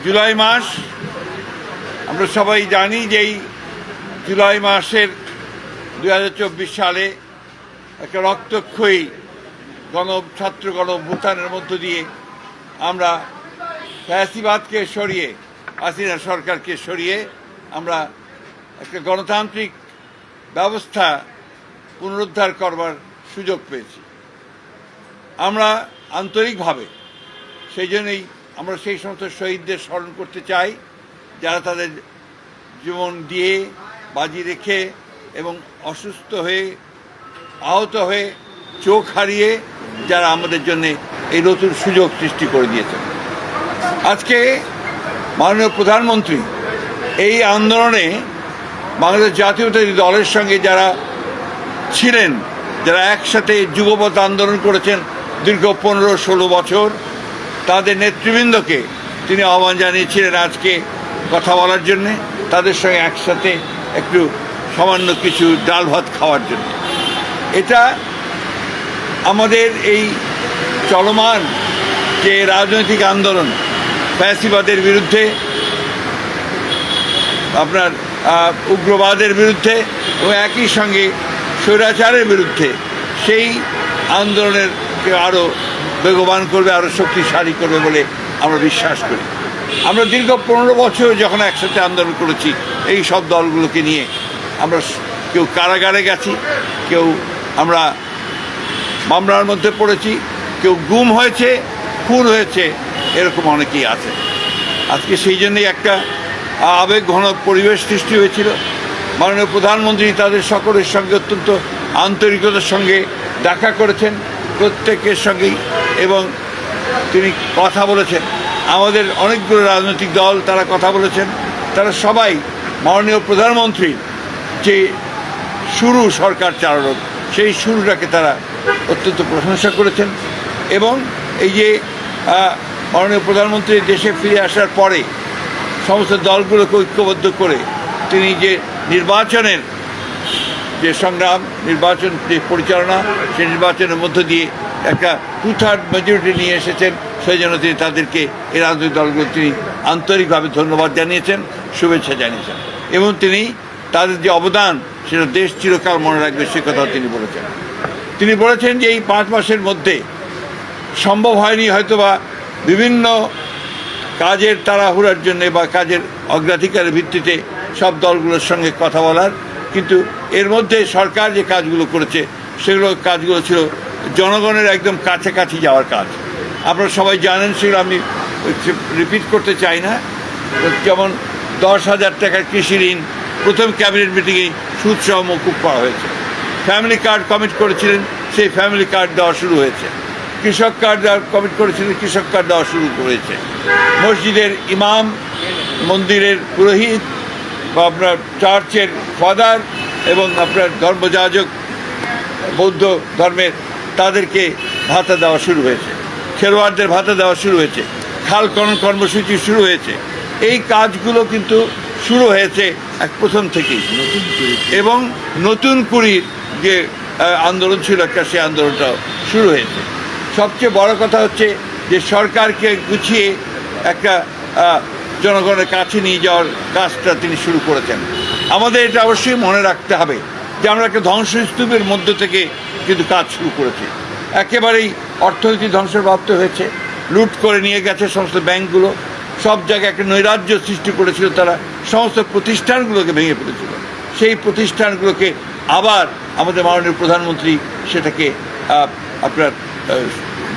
জুলাই মাস আমরা সবাই জানি যে এই জুলাই মাসের 2024 সালে একটা রক্তক্ষয়ী ছাত্র গণঅভ্যুত্থানের মধ্য দিয়ে আমরা ফ্যাসিবাদকে সরিয়ে হাসিনা সরকারকে সরিয়ে আমরা একটা গণতান্ত্রিক ব্যবস্থা পুনরুদ্ধার করবার সুযোগ পেয়েছি। আমরা আন্তরিকভাবে সেই জন্যই আমরা সেই সমস্ত শহীদদের স্মরণ করতে চাই যারা তাদের জীবন দিয়ে বাজি রেখে এবং অসুস্থ হয়ে আহত হয়ে চোখ হারিয়ে যারা আমাদের জন্য এই নতুন সুযোগ সৃষ্টি করে দিয়েছেন। আজকে মাননীয় প্রধানমন্ত্রী এই আন্দোলনে বাংলাদেশ জাতীয়তাবাদী দলের সঙ্গে যারা ছিলেন, যারা একসাথে যুগপৎ আন্দোলন করেছেন দীর্ঘ 15-16 বছর, তাদের নেতৃবৃন্দকে তিনি আহ্বান জানিয়েছিলেন আজকে কথা বলার জন্যে, তাদের সঙ্গে একসাথে একটু সামান্য কিছু ডাল ভাত খাওয়ার জন্য। এটা আমাদের এই চলমান যে রাজনৈতিক আন্দোলন ফ্যাসিবাদের বিরুদ্ধে, আপনার উগ্রবাদের বিরুদ্ধে এবং একই সঙ্গে স্বৈরাচারের বিরুদ্ধে সেই আন্দোলনেরকে আরও বেগবান করবে, আরও শক্তিশালী করবে বলে আমরা বিশ্বাস করি। আমরা দীর্ঘ 15 বছর যখন একসাথে আন্দোলন করেছি এই সব দলগুলোকে নিয়ে, আমরা কেউ কারাগারে গেছি, কেউ আমরা মামলার মধ্যে পড়েছি, কেউ গুম হয়েছে, খুন হয়েছে, এরকম অনেকেই আছে। আজকে সেই জন্যই একটা আবেগঘন পরিবেশ সৃষ্টি হয়েছিল। মাননীয় প্রধানমন্ত্রী তাদের সকলের সঙ্গে অত্যন্ত আন্তরিকতার সঙ্গে দেখা করেছেন, প্রত্যেকের সঙ্গেই, এবং তিনি কথা বলেছেন। আমাদের অনেকগুলো রাজনৈতিক দল তারা কথা বলেছেন, তারা সবাই মাননীয় প্রধানমন্ত্রীর যে শুরু সরকার চালানোর সেই শুরুটাকে তারা অত্যন্ত প্রশংসা করেছেন। এবং এই যে মাননীয় প্রধানমন্ত্রী দেশে ফিরে আসার পরে সমস্ত দলগুলোকে ঐক্যবদ্ধ করে তিনি যে নির্বাচনের যে সংগ্রাম, নির্বাচন যে পরিচালনা, সেই নির্বাচনের মধ্য দিয়ে একটা 2/3 মেজরিটি নিয়ে এসেছেন, সেই জন্য তিনি তাদেরকে এই রাজনৈতিক দলগুলো তিনি আন্তরিকভাবে ধন্যবাদ জানিয়েছেন, শুভেচ্ছা জানিয়েছেন, এবং তিনি তাদের যে অবদান সেটা দেশ চিরকাল মনে রাখবে সে কথাও তিনি বলেছেন। তিনি বলেছেন যে এই 5 মাসের মধ্যে সম্ভব হয়নি হয়তোবা বিভিন্ন কাজের তাড়াহুড়ার জন্যে বা কাজের অগ্রাধিকারের ভিত্তিতে সব দলগুলোর সঙ্গে কথা বলার, কিন্তু এর মধ্যে সরকার যে কাজগুলো করেছে কাজগুলো ছিল জনগণের একদম কাছাকাছি যাওয়ার কাজ। আপনারা সবাই জানেন, সেগুলো আমি রিপিট করতে চাই না। যেমন 10,000 টাকার কৃষি ঋণ প্রথম ক্যাবিনেট মিটিংয়ে সুদসহ মকুব করা হয়েছে। ফ্যামিলি কার্ড কমিট করেছিলেন, সেই ফ্যামিলি কার্ড দেওয়া শুরু হয়েছে। কৃষক কার্ড কমিট করেছিলেন, কৃষক কার্ড দেওয়া শুরু হয়েছে। মসজিদের ইমাম, মন্দিরের পুরোহিত বা আপনার চার্চের ফাদার এবং আপনার ধর্মযাজক বৌদ্ধ ধর্মের তাদেরকে ভাতা দেওয়া শুরু হয়েছে। খেলোয়াড়দের ভাতা দেওয়া শুরু হয়েছে। খাল খনন কর্মসূচি শুরু হয়েছে। এই কাজগুলো কিন্তু শুরু হয়েছে প্রথম থেকেই, এবং নতুন কুড়ির যে আন্দোলন ছিল একটা, সেই আন্দোলনটাও শুরু হয়েছে। সবচেয়ে বড় কথা হচ্ছে যে সরকারকে গুছিয়ে একটা জনগণের কাছে নিয়ে যাওয়ার কাজটা তিনি শুরু করেছেন। আমাদের এটা অবশ্যই মনে রাখতে হবে যে আমরা একটা ধ্বংসস্তূপের মধ্য থেকে কিন্তু কাজ শুরু করেছি। একেবারেই অর্থনীতি ধ্বংসপ্রাপ্ত হয়েছে, লুট করে নিয়ে গেছে সমস্ত ব্যাংকগুলো, সব জায়গায় একটা নৈরাজ্য সৃষ্টি করেছিল তারা, সমস্ত প্রতিষ্ঠানগুলোকে ভেঙে ফেলেছিল। সেই প্রতিষ্ঠানগুলোকে আবার আমাদের মাননীয় প্রধানমন্ত্রী সেটাকে আপনার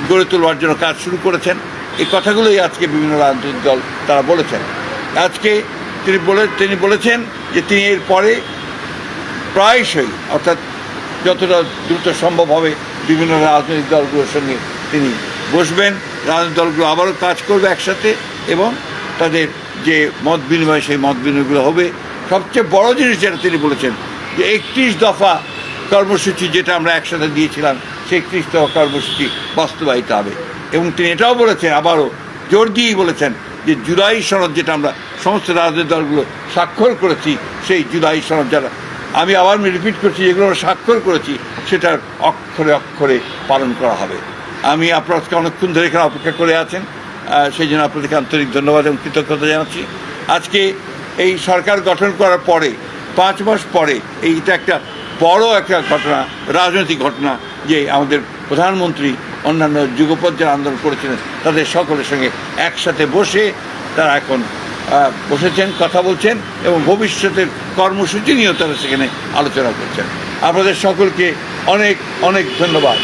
গড়ে তোলবার জন্য কাজ শুরু করেছেন। এই কথাগুলোই আজকে বিভিন্ন রাজনৈতিক দল তারা বলেছেন। আজকে তিনি বলেছেন যে তিনি এর পরে প্রায়শই, অর্থাৎ যতটা দ্রুত সম্ভব হবে, বিভিন্ন রাজনৈতিক দলগুলোর সঙ্গে তিনি বসবেন, রাজনৈতিক দলগুলো আবারও কাজ করবে একসাথে, এবং তাদের যে মত বিনিময় সেই মত বিনিময়গুলো হবে। সবচেয়ে বড় জিনিস যেটা তিনি বলেছেন যে 31 দফা কর্মসূচি যেটা আমরা একসাথে দিয়েছিলাম, সেই 31 দফা কর্মসূচি বাস্তবায়িত হবে। এবং তিনি এটাও বলেছেন, আবারও জোর দিয়েই বলেছেন যে জুলাই সনদ যেটা আমরা সমস্ত রাজনৈতিক দলগুলো স্বাক্ষর করেছি, সেই জুলাই সনদ যারা, আমি আবার রিপিট করছি, যেগুলো আমরা স্বাক্ষর করেছি সেটার অক্ষরে অক্ষরে পালন করা হবে। আমি আপনার অনেকক্ষণ ধরে এখানে অপেক্ষা করে আছেন, সেই জন্য আপনাদেরকে আন্তরিক ধন্যবাদ এবং কৃতজ্ঞতা জানাচ্ছি। আজকে এই সরকার গঠন করার পরে 5 মাস পরে এইটা একটা বড় একটা ঘটনা, রাজনৈতিক ঘটনা, যে আমাদের প্রধানমন্ত্রী অন্যান্য যুগপৎ যারা আন্দোলন করেছিলেন তাদের সকলের সঙ্গে একসাথে বসে তারা এখন বসেছেন, কথা বলছেন এবং ভবিষ্যতের কর্মসূচি নিয়েও তারা সেখানে আলোচনা করছেন। আপনাদের সকলকে অনেক অনেক ধন্যবাদ।